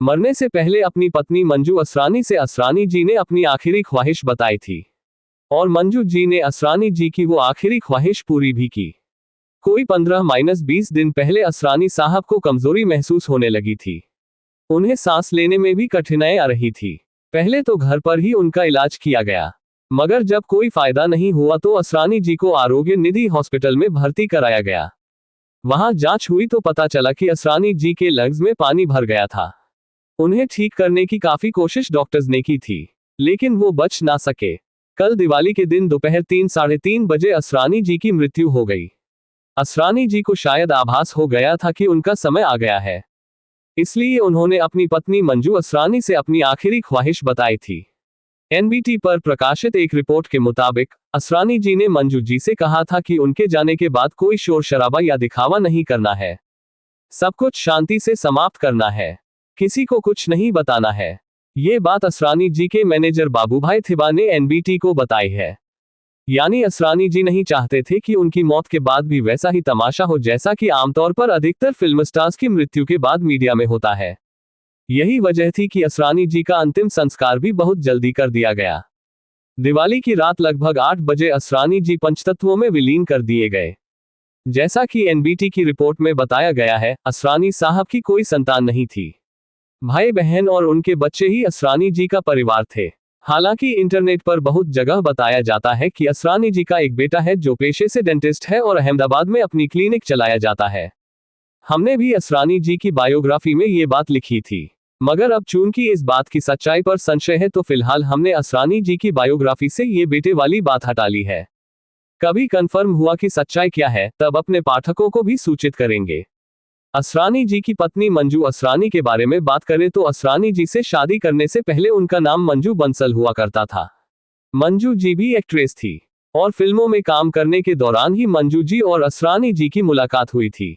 मरने से पहले अपनी पत्नी मंजू असरानी से असरानी जी ने अपनी आखिरी ख्वाहिश बताई थी और मंजू जी ने असरानी जी की वो आखिरी ख्वाहिश पूरी भी की। कोई 15-20 दिन पहले असरानी साहब को कमजोरी महसूस होने लगी थी। उन्हें सांस लेने में भी कठिनाई आ रही थी। पहले तो घर पर ही उनका इलाज किया गया, मगर जब कोई फायदा नहीं हुआ तो असरानी जी को आरोग्य निधि हॉस्पिटल में भर्ती कराया गया। वहां जांच हुई तो पता चला कि असरानी जी के लंग्स में पानी भर गया था। उन्हें ठीक करने की काफी कोशिश डॉक्टर्स ने की थी, लेकिन वो बच ना सके। कल दिवाली के दिन दोपहर 3-3:30 बजे असरानी जी की मृत्यु हो गई। असरानी जी को शायद आभास हो गया था कि उनका समय आ गया है, इसलिए उन्होंने अपनी पत्नी मंजू असरानी से अपनी आखिरी ख्वाहिश बताई थी। एनबीटी पर प्रकाशित एक रिपोर्ट के मुताबिक असरानी जी ने मंजू जी से कहा था कि उनके जाने के बाद कोई शोर शराबा या दिखावा नहीं करना है, सब कुछ शांति से समाप्त करना है, किसी को कुछ नहीं बताना है। ये बात असरानी जी के मैनेजर बाबूभाई थिबा ने एनबीटी को बताई है। यानी असरानी जी नहीं चाहते थे कि उनकी मौत के बाद भी वैसा ही तमाशा हो जैसा कि आमतौर पर अधिकतर फिल्म स्टार्स की मृत्यु के बाद मीडिया में होता है। यही वजह थी कि असरानी जी का अंतिम संस्कार भी बहुत जल्दी कर दिया गया। दिवाली की रात लगभग 8 बजे असरानी जी पंचतत्वों में विलीन कर दिए गए। जैसा कि एनबीटी की रिपोर्ट में बताया गया है, असरानी साहब की कोई संतान नहीं थी। भाई बहन और उनके बच्चे ही असरानी जी का परिवार थे। हालांकि इंटरनेट पर बहुत जगह बताया जाता है कि असरानी जी का एक बेटा है जो पेशे से डेंटिस्ट है और अहमदाबाद में अपनी क्लिनिक चलाया जाता है। हमने भी असरानी जी की बायोग्राफी में ये बात लिखी थी, मगर अब चूंकि इस बात की सच्चाई पर संशय है तो फिलहाल हमने असरानी जी की बायोग्राफी से ये बेटे वाली बात हटा ली है। कभी कंफर्म हुआ कि सच्चाई क्या है तब अपने पाठकों को भी सूचित करेंगे। असरानी जी की पत्नी मंजू असरानी के बारे में बात करें तो असरानी जी से शादी करने से पहले उनका नाम मंजू बंसल हुआ करता था। मंजू जी भी एक्ट्रेस थी और फिल्मों में काम करने के दौरान ही मंजू जी और असरानी जी की मुलाकात हुई थी।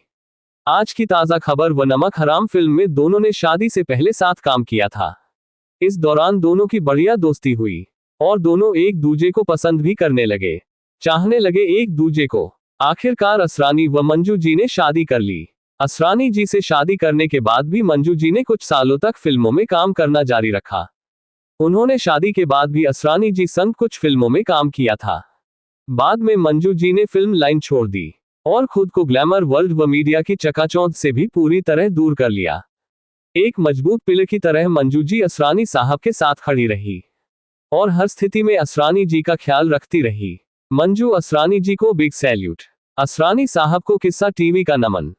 आज की ताजा खबर, वो नमक हराम फिल्म में दोनों ने शादी से पहले साथ काम किया था। इस दौरान दोनों की बढ़िया दोस्ती हुई और दोनों एक दूजे को पसंद भी करने लगे, चाहने लगे एक दूजे को। आखिरकार असरानी व मंजू जी ने शादी कर ली। असरानी जी से शादी करने के बाद भी मंजू जी ने कुछ सालों तक फिल्मों में काम करना जारी रखा। उन्होंने शादी के बाद भी असरानी जी संग कुछ फिल्मों में काम किया था। बाद में मंजू जी ने फिल्म लाइन छोड़ दी और खुद को ग्लैमर वर्ल्ड व मीडिया की चकाचौंध से भी पूरी तरह दूर कर लिया। एक मजबूत पिलर की तरह मंजू जी असरानी साहब के साथ खड़ी रही और हर स्थिति में असरानी जी का ख्याल रखती रही। मंजू असरानी जी को बिग सैल्यूट। असरानी साहब को किस्सा टीवी का नमन।